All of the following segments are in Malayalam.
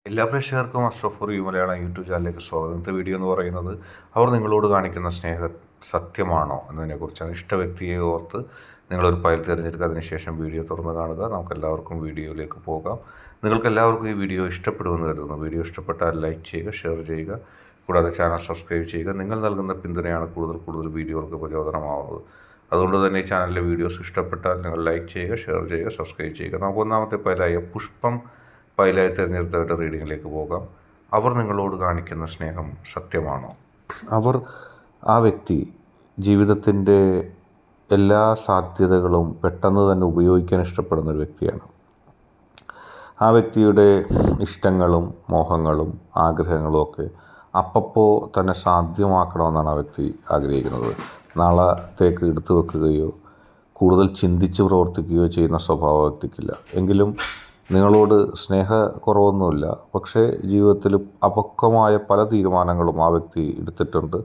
എല്ലാ പ്രേക്ഷകർക്കും Ashraf for you Malayalam YouTube ചാനലിലേക്ക് സ്വാഗതം. ഇന്നത്തെ വീഡിയോ എന്ന് പറയുന്നത് അവർ നിങ്ങളോട് കാണിക്കുന്ന സ്നേഹം സത്യമാണോ എന്നതിനെക്കുറിച്ചാണ്. ഇഷ്ട വ്യക്തിയെ ഓർത്ത് നിങ്ങളൊരു ഫയൽ തിരഞ്ഞെടുക്കുക, അതിനുശേഷം വീഡിയോ തുറന്ന് കാണുക. നമുക്കെല്ലാവർക്കും വീഡിയോയിലേക്ക് പോകാം. നിങ്ങൾക്കെല്ലാവർക്കും ഈ വീഡിയോ ഇഷ്ടപ്പെടുമെന്ന് കരുതുന്നു. വീഡിയോ ഇഷ്ടപ്പെട്ടാൽ ലൈക്ക് ചെയ്യുക, ഷെയർ ചെയ്യുക, കൂടാതെ ചാനൽ സബ്സ്ക്രൈബ് ചെയ്യുക. നിങ്ങൾ നൽകുന്ന പിന്തുണയാണ് കൂടുതൽ വീഡിയോകൾക്ക് പ്രചോദനമാവുന്നത്. അതുകൊണ്ട് തന്നെ ഈ ചാനലിലെ വീഡിയോസ് ഇഷ്ടപ്പെട്ടാൽ നിങ്ങൾ ലൈക്ക് ചെയ്യുക, ഷെയർ ചെയ്യുക, സബ്സ്ക്രൈബ് ചെയ്യുക. നമുക്ക് ഒന്നാമത്തെ ഫയലായ പുഷ്പം ഫയലായി തിരഞ്ഞെടുത്തവരുടെ റീഡിങ്ങിലേക്ക് പോകാം. അവർ നിങ്ങളോട് കാണിക്കുന്ന സ്നേഹം സത്യമാണോ? ആ വ്യക്തി ജീവിതത്തിൻ്റെ എല്ലാ സാധ്യതകളും പെട്ടെന്ന് തന്നെ ഉപയോഗിക്കാൻ ഇഷ്ടപ്പെടുന്ന ഒരു വ്യക്തിയാണ്. ആ വ്യക്തിയുടെ ഇഷ്ടങ്ങളും മോഹങ്ങളും ആഗ്രഹങ്ങളും ഒക്കെ അപ്പപ്പോൾ തന്നെ സാധ്യമാക്കണമെന്നാണ് ആ വ്യക്തി ആഗ്രഹിക്കുന്നത്. നാളത്തേക്ക് എടുത്തു വെക്കുകയോ കൂടുതൽ ചിന്തിച്ച് പ്രവർത്തിക്കുകയോ ചെയ്യുന്ന സ്വഭാവം വ്യക്തിക്കില്ല. എങ്കിലും നിങ്ങളോട് സ്നേഹക്കുറവൊന്നുമില്ല. പക്ഷേ ജീവിതത്തിൽ അപക്വമായ പല തീരുമാനങ്ങളും ആ വ്യക്തി എടുത്തിട്ടുണ്ട്.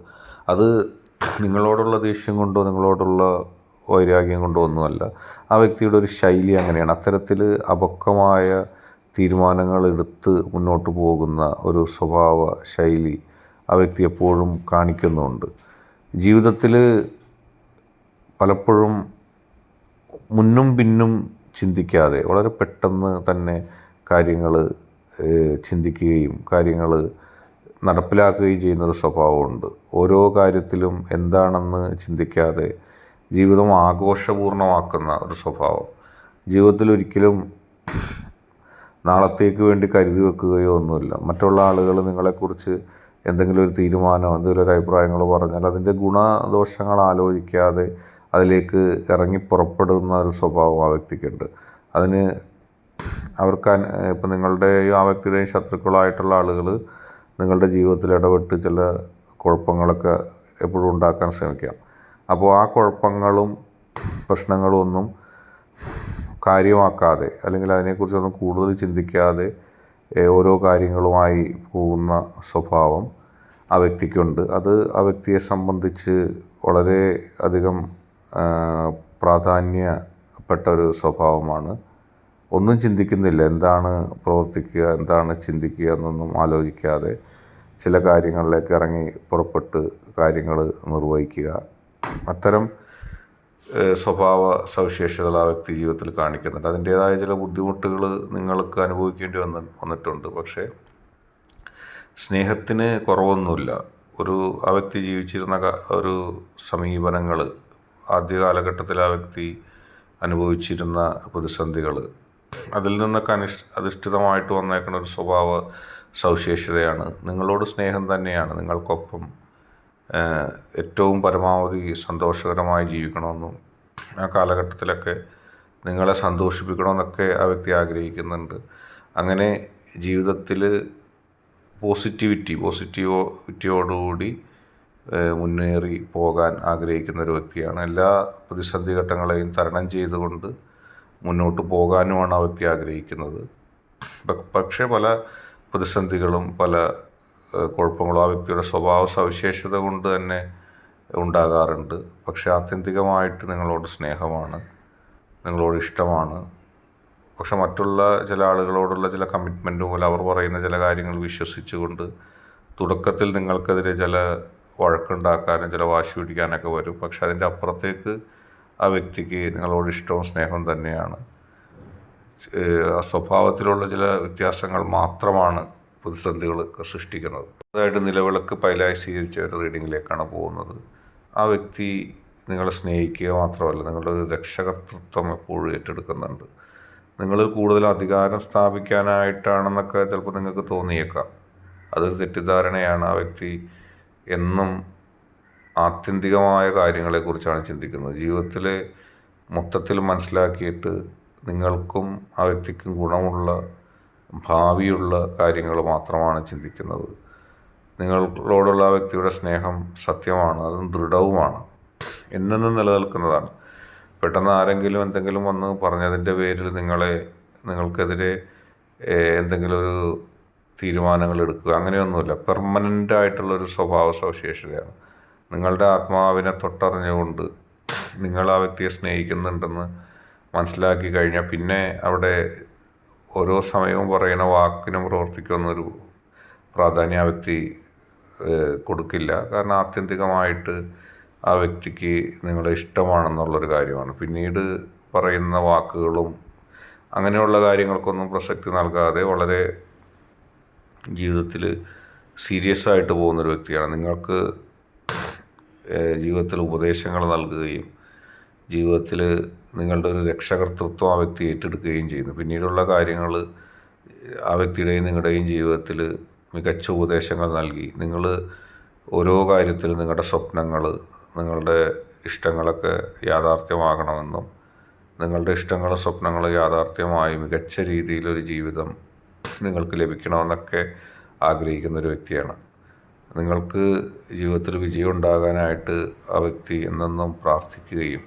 അത് നിങ്ങളോടുള്ള ദേഷ്യം കൊണ്ടോ നിങ്ങളോടുള്ള വൈരാഗ്യം കൊണ്ടോ ഒന്നുമല്ല. ആ വ്യക്തിയുടെ ഒരു ശൈലി അങ്ങനെയാണ്. അത്തരത്തിൽ അപക്വമായ തീരുമാനങ്ങൾ എടുത്ത് മുന്നോട്ട് പോകുന്ന ഒരു സ്വഭാവ ശൈലി ആ വ്യക്തി എപ്പോഴും കാണിക്കുന്നുണ്ട്. ജീവിതത്തിൽ പലപ്പോഴും മുന്നും പിന്നും ചിന്തിക്കാതെ വളരെ പെട്ടെന്ന് തന്നെ കാര്യങ്ങൾ ചിന്തിക്കുകയും കാര്യങ്ങൾ നടപ്പിലാക്കുകയും ചെയ്യുന്നൊരു സ്വഭാവമുണ്ട്. ഓരോ കാര്യത്തിലും എന്താണെന്ന് ചിന്തിക്കാതെ ജീവിതം ആഘോഷപൂർണ്ണമാക്കുന്ന ഒരു സ്വഭാവം. ജീവിതത്തിൽ ഒരിക്കലും നാളത്തേക്ക് വേണ്ടി കരുതി വെക്കുകയോ ഒന്നുമില്ല. മറ്റുള്ള ആളുകൾ നിങ്ങളെക്കുറിച്ച് എന്തെങ്കിലും ഒരു തീരുമാനമോ എന്തെങ്കിലും ഒരു അഭിപ്രായങ്ങളോ പറഞ്ഞാൽ അതിൻ്റെ ഗുണദോഷങ്ങൾ ആലോചിക്കാതെ അതിലേക്ക് ഇറങ്ങി പുറപ്പെടുന്ന ഒരു സ്വഭാവം ആ വ്യക്തിക്കുണ്ട്. അതിന് അവർക്ക് ഇപ്പം നിങ്ങളുടെയും ആ വ്യക്തിയുടെയും ശത്രുക്കളായിട്ടുള്ള ആളുകൾ നിങ്ങളുടെ ജീവിതത്തിൽ ഇടപെട്ട് ചില കുഴപ്പങ്ങളൊക്കെ എപ്പോഴും ഉണ്ടാക്കാൻ ശ്രമിക്കാം. അപ്പോൾ ആ കുഴപ്പങ്ങളും പ്രശ്നങ്ങളും ഒന്നും കാര്യമാക്കാതെ അല്ലെങ്കിൽ അതിനെക്കുറിച്ചൊന്നും കൂടുതൽ ചിന്തിക്കാതെ ഓരോ കാര്യങ്ങളുമായി പോകുന്ന സ്വഭാവം ആ വ്യക്തിക്കുണ്ട്. അത് ആ വ്യക്തിയെ സംബന്ധിച്ച് വളരെ അധികം പ്രാധാന്യപ്പെട്ട ഒരു സ്വഭാവമാണ്. ഒന്നും ചിന്തിക്കുന്നില്ല, എന്താണ് പ്രവർത്തിക്കുക എന്താണ് ചിന്തിക്കുക എന്നൊന്നും ആലോചിക്കാതെ ചില കാര്യങ്ങളിലേക്ക് ഇറങ്ങി പുറപ്പെട്ട് കാര്യങ്ങൾ നിർവഹിക്കുക. അത്തരം സ്വഭാവ സവിശേഷതകൾ ആ വ്യക്തി ജീവിതത്തിൽ കാണിക്കുന്നുണ്ട്. അതിൻ്റേതായ ചില ബുദ്ധിമുട്ടുകൾ നിങ്ങൾക്ക് അനുഭവിക്കേണ്ടി വന്നിട്ടുണ്ട്. പക്ഷേ സ്നേഹത്തിന് കുറവൊന്നുമില്ല. ആ വ്യക്തി ജീവിച്ചിരുന്ന ഒരു സമീപനങ്ങൾ, ആദ്യ കാലഘട്ടത്തിൽ ആ വ്യക്തി അനുഭവിച്ചിരുന്ന പ്രതിസന്ധികൾ, അതിൽ നിന്നൊക്കെ അധിഷ്ഠിതമായിട്ട് വന്നേക്കുന്ന ഒരു സ്വഭാവ സവിശേഷതയാണ് നിങ്ങളോട് സ്നേഹം തന്നെയാണ്. നിങ്ങൾക്കൊപ്പം ഏറ്റവും പരമാവധി സന്തോഷകരമായി ജീവിക്കണമെന്നും ആ കാലഘട്ടത്തിലൊക്കെ നിങ്ങളെ സന്തോഷിപ്പിക്കണമെന്നൊക്കെ ആ വ്യക്തി ആഗ്രഹിക്കുന്നുണ്ട്. അങ്ങനെ ജീവിതത്തിൽ പോസിറ്റിവിറ്റിയോടുകൂടി മുന്നേറി പോകാൻ ആഗ്രഹിക്കുന്ന ഒരു വ്യക്തിയാണ്. എല്ലാ പ്രതിസന്ധി ഘട്ടങ്ങളെയും തരണം ചെയ്തുകൊണ്ട് മുന്നോട്ട് പോകാനുമാണ് ആ വ്യക്തി ആഗ്രഹിക്കുന്നത്. പക്ഷേ പല പ്രതിസന്ധികളും പല കുഴപ്പങ്ങളും ആ വ്യക്തിയുടെ സ്വഭാവ സവിശേഷത കൊണ്ട് തന്നെ ഉണ്ടാകാറുണ്ട്. പക്ഷേ ആത്യന്തികമായിട്ട് നിങ്ങളോട് സ്നേഹമാണ്, നിങ്ങളോട് ഇഷ്ടമാണ്. പക്ഷെ മറ്റുള്ള ചില ആളുകളോടുള്ള ചില കമ്മിറ്റ്മെൻറ്റ് മൂലം അവർ പറയുന്ന ചില കാര്യങ്ങൾ വിശ്വസിച്ചുകൊണ്ട് തുടക്കത്തിൽ നിങ്ങൾക്കെതിരെ ചില വഴക്കുണ്ടാക്കാനും ചില വാശി പിടിക്കാനൊക്കെ വരും. പക്ഷെ അതിൻ്റെ അപ്പുറത്തേക്ക് ആ വ്യക്തിക്ക് നിങ്ങളോട് ഇഷ്ടവും സ്നേഹവും തന്നെയാണ്. ആ സ്വഭാവത്തിലുള്ള ചില വ്യത്യാസങ്ങൾ മാത്രമാണ് പ്രതിസന്ധികളൊക്കെ സൃഷ്ടിക്കുന്നത്. അതായിട്ട് നിലവിളക്ക് പൈലായി സ്വീകരിച്ച ഒരു റീഡിങ്ങിലേക്കാണ് പോകുന്നത്. ആ വ്യക്തി നിങ്ങളെ സ്നേഹിക്കുക മാത്രമല്ല, നിങ്ങളുടെ ഒരു രക്ഷകർത്തൃത്വം എപ്പോഴും ഏറ്റെടുക്കുന്നുണ്ട്. നിങ്ങൾ കൂടുതൽ അധികാരം സ്ഥാപിക്കാനായിട്ടാണെന്നൊക്കെ ചിലപ്പോൾ നിങ്ങൾക്ക് തോന്നിയേക്കാം. അതൊരു തെറ്റിദ്ധാരണയാണ്. ആ വ്യക്തി എന്നും ആത്യന്തികമായ കാര്യങ്ങളെക്കുറിച്ചാണ് ചിന്തിക്കുന്നത്. ജീവിതത്തിലെ മൊത്തത്തിൽ മനസ്സിലാക്കിയിട്ട് നിങ്ങൾക്കും ആ വ്യക്തിക്കും ഗുണമുള്ള ഭാവിയുള്ള കാര്യങ്ങൾ മാത്രമാണ് ചിന്തിക്കുന്നത്. നിങ്ങളോടുള്ള ആ വ്യക്തിയുടെ സ്നേഹം സത്യമാണ്, അതും ദൃഢവുമാണ്, എന്നെന്നും നിലനിൽക്കുന്നതാണ്. പെട്ടെന്ന് ആരെങ്കിലും എന്തെങ്കിലും വന്ന് പറഞ്ഞതിൻ്റെ പേരിൽ നിങ്ങൾക്കെതിരെ എന്തെങ്കിലും ഒരു തീരുമാനങ്ങൾ എടുക്കുക അങ്ങനെയൊന്നുമില്ല. പെർമനൻ്റ് ആയിട്ടുള്ളൊരു സ്വഭാവ സവിശേഷതയാണ്. നിങ്ങളുടെ ആത്മാവിനെ തൊട്ടറിഞ്ഞുകൊണ്ട് നിങ്ങൾ ആ വ്യക്തിയെ സ്നേഹിക്കുന്നുണ്ടെന്ന് മനസ്സിലാക്കി കഴിഞ്ഞാൽ പിന്നെ അവിടെ ഓരോ സമയവും പറയുന്ന വാക്കിനും പ്രവർത്തിക്കുന്നൊരു പ്രാധാന്യം ആ വ്യക്തി കൊടുക്കില്ല. കാരണം ആത്യന്തികമായിട്ട് ആ വ്യക്തിക്ക് നിങ്ങളെ ഇഷ്ടമാണെന്നുള്ളൊരു കാര്യമാണ്. പിന്നീട് പറയുന്ന വാക്കുകളും അങ്ങനെയുള്ള കാര്യങ്ങൾക്കൊന്നും പ്രസക്തി നൽകാതെ വളരെ ജീവിതത്തിൽ സീരിയസ് ആയിട്ട് പോകുന്നൊരു വ്യക്തിയാണ്. നിങ്ങൾക്ക് ജീവിതത്തിൽ ഉപദേശങ്ങൾ നൽകുകയും ജീവിതത്തിൽ നിങ്ങളുടെ ഒരു രക്ഷകർത്തൃത്വം ആ വ്യക്തി ഏറ്റെടുക്കുകയും ചെയ്യുന്നു. പിന്നീടുള്ള കാര്യങ്ങൾ ആ വ്യക്തിയുടെയും നിങ്ങളുടെയും ജീവിതത്തിൽ മികച്ച ഉപദേശങ്ങൾ നൽകി നിങ്ങൾ ഓരോ കാര്യത്തിലും നിങ്ങളുടെ സ്വപ്നങ്ങൾ, നിങ്ങളുടെ ഇഷ്ടങ്ങളൊക്കെ യാഥാർത്ഥ്യമാകണമെന്നും നിങ്ങളുടെ ഇഷ്ടങ്ങളും സ്വപ്നങ്ങളും യാഥാർത്ഥ്യമായി മികച്ച രീതിയിലൊരു ജീവിതം നിങ്ങൾക്ക് ലഭിക്കണമെന്നൊക്കെ ആഗ്രഹിക്കുന്ന ഒരു വ്യക്തിയാണ്. നിങ്ങൾക്ക് ജീവിതത്തിൽ വിജയം ഉണ്ടാകാനായിട്ട് ആ വ്യക്തി എന്നെന്നും പ്രാർത്ഥിക്കുകയും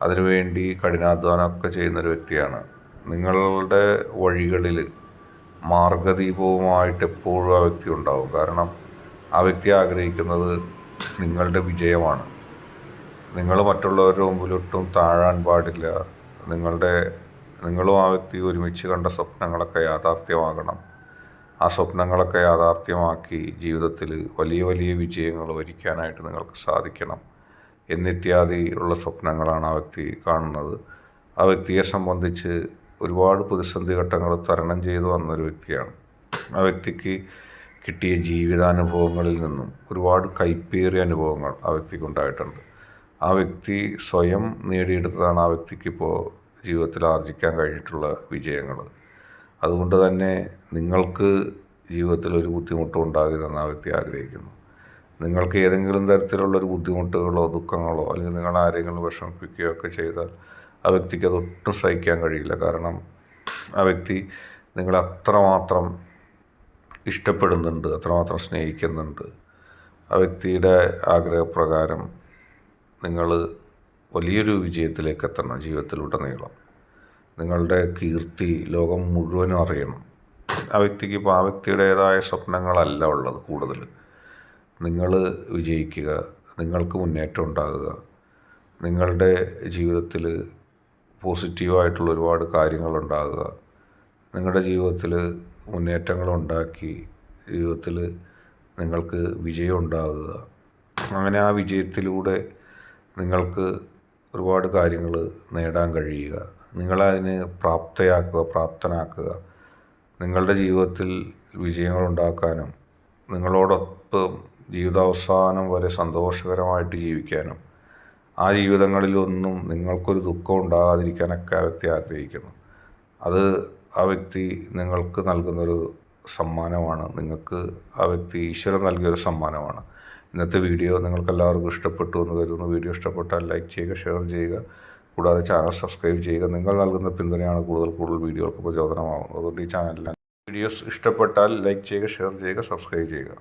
അതിനുവേണ്ടി കഠിനാധ്വാനമൊക്കെ ചെയ്യുന്നൊരു വ്യക്തിയാണ്. നിങ്ങളുടെ വഴികളിൽ മാർഗദീപവുമായിട്ട് എപ്പോഴും ആ വ്യക്തി ഉണ്ടാവും. കാരണം ആ വ്യക്തി ആഗ്രഹിക്കുന്നത് നിങ്ങളുടെ വിജയമാണ്. നിങ്ങൾ മറ്റുള്ളവരുടെ മുമ്പിലൊട്ടും താഴാൻ പാടില്ല. നിങ്ങളും ആ വ്യക്തി ഒരുമിച്ച് കണ്ട സ്വപ്നങ്ങളൊക്കെ യാഥാർത്ഥ്യമാകണം. ആ സ്വപ്നങ്ങളൊക്കെ യാഥാർത്ഥ്യമാക്കി ജീവിതത്തിൽ വലിയ വലിയ വിജയങ്ങൾ വരിക്കാനായിട്ട് നിങ്ങൾക്ക് സാധിക്കണം എന്നിത്യാദി ഉള്ള സ്വപ്നങ്ങളാണ് ആ വ്യക്തി കാണുന്നത്. ആ വ്യക്തിയെ സംബന്ധിച്ച് ഒരുപാട് പ്രതിസന്ധി ഘട്ടങ്ങൾ തരണം ചെയ്തു വന്നൊരു വ്യക്തിയാണ്. ആ വ്യക്തിക്ക് കിട്ടിയ ജീവിതാനുഭവങ്ങളിൽ നിന്നും ഒരുപാട് കൈപ്പേറിയ അനുഭവങ്ങൾ ആ വ്യക്തിക്ക് ഉണ്ടായിട്ടുണ്ട്. ആ വ്യക്തി സ്വയം നേടിയെടുത്തതാണ് ആ വ്യക്തിക്കിപ്പോൾ ജീവിതത്തിൽ ആർജിക്കാൻ കഴിഞ്ഞിട്ടുള്ള വിജയങ്ങൾ. അതുകൊണ്ട് തന്നെ നിങ്ങൾക്ക് ജീവിതത്തിൽ ഒരു ബുദ്ധിമുട്ടും ഉണ്ടാകരുതെന്ന് ആ വ്യക്തി ആഗ്രഹിക്കുന്നു. നിങ്ങൾക്ക് ഏതെങ്കിലും തരത്തിലുള്ളൊരു ബുദ്ധിമുട്ടുകളോ ദുഃഖങ്ങളോ അല്ലെങ്കിൽ നിങ്ങൾ ആരെങ്കിലും വിഷമിപ്പിക്കുകയോ ഒക്കെ ചെയ്താൽ ആ വ്യക്തിക്ക് അതൊട്ടും സഹിക്കാൻ കഴിയില്ല. കാരണം ആ വ്യക്തി നിങ്ങളെ അത്രമാത്രം ഇഷ്ടപ്പെടുന്നുണ്ട്, അത്രമാത്രം സ്നേഹിക്കുന്നുണ്ട്. ആ വ്യക്തിയുടെ ആഗ്രഹപ്രകാരം നിങ്ങൾ വലിയൊരു വിജയത്തിലേക്ക് എത്തണം. ജീവിതത്തിലുടനീളം നിങ്ങളുടെ കീർത്തി ലോകം മുഴുവനും അറിയണം. ആ വ്യക്തിക്ക് ഇപ്പോൾ ആ വ്യക്തിയുടേതായ സ്വപ്നങ്ങളല്ല ഉള്ളത്. കൂടുതൽ നിങ്ങൾ വിജയിക്കുക, നിങ്ങൾക്ക് മുന്നേറ്റം ഉണ്ടാകുക, നിങ്ങളുടെ ജീവിതത്തിൽ പോസിറ്റീവായിട്ടുള്ള ഒരുപാട് കാര്യങ്ങളുണ്ടാകുക, നിങ്ങളുടെ ജീവിതത്തിൽ മുന്നേറ്റങ്ങൾ ഉണ്ടാക്കി ജീവിതത്തിൽ നിങ്ങൾക്ക് വിജയം ഉണ്ടാകുക. അങ്ങനെ ആ വിജയത്തിലൂടെ നിങ്ങൾക്ക് ഒരുപാട് കാര്യങ്ങൾ നേടാൻ കഴിയുക, നിങ്ങളതിന് പ്രാപ്തനാക്കുക. നിങ്ങളുടെ ജീവിതത്തിൽ വിജയങ്ങളുണ്ടാക്കാനും നിങ്ങളോടൊപ്പം ജീവിതാവസാനം വരെ സന്തോഷകരമായിട്ട് ജീവിക്കാനും ആ ജീവിതങ്ങളിലൊന്നും നിങ്ങൾക്കൊരു ദുഃഖം ഉണ്ടാകാതിരിക്കാനൊക്കെ ആ വ്യക്തി ആഗ്രഹിക്കുന്നു. അത് ആ വ്യക്തി നിങ്ങൾക്ക് നൽകുന്നൊരു സമ്മാനമാണ്. നിങ്ങൾക്ക് ആ വ്യക്തി ഈശ്വരൻ നൽകിയൊരു സമ്മാനമാണ്. ഇന്നത്തെ വീഡിയോ നിങ്ങൾക്കെല്ലാവർക്കും ഇഷ്ടപ്പെട്ടു എന്ന് കരുതുന്നു. വീഡിയോ ഇഷ്ടപ്പെട്ടാൽ ലൈക്ക് ചെയ്യുക, ഷെയർ ചെയ്യുക, കൂടാതെ ചാനൽ സബ്സ്ക്രൈബ് ചെയ്യുക. നിങ്ങൾ നൽകുന്ന പിന്തുണയാണ് കൂടുതൽ വീഡിയോകൾക്ക് പ്രചോദനമാകുന്നത്. അതുകൊണ്ട് ഈ ചാനലിൽ വീഡിയോസ് ഇഷ്ടപ്പെട്ടാൽ ലൈക്ക് ചെയ്യുക, ഷെയർ ചെയ്യുക, സബ്സ്ക്രൈബ് ചെയ്യുക.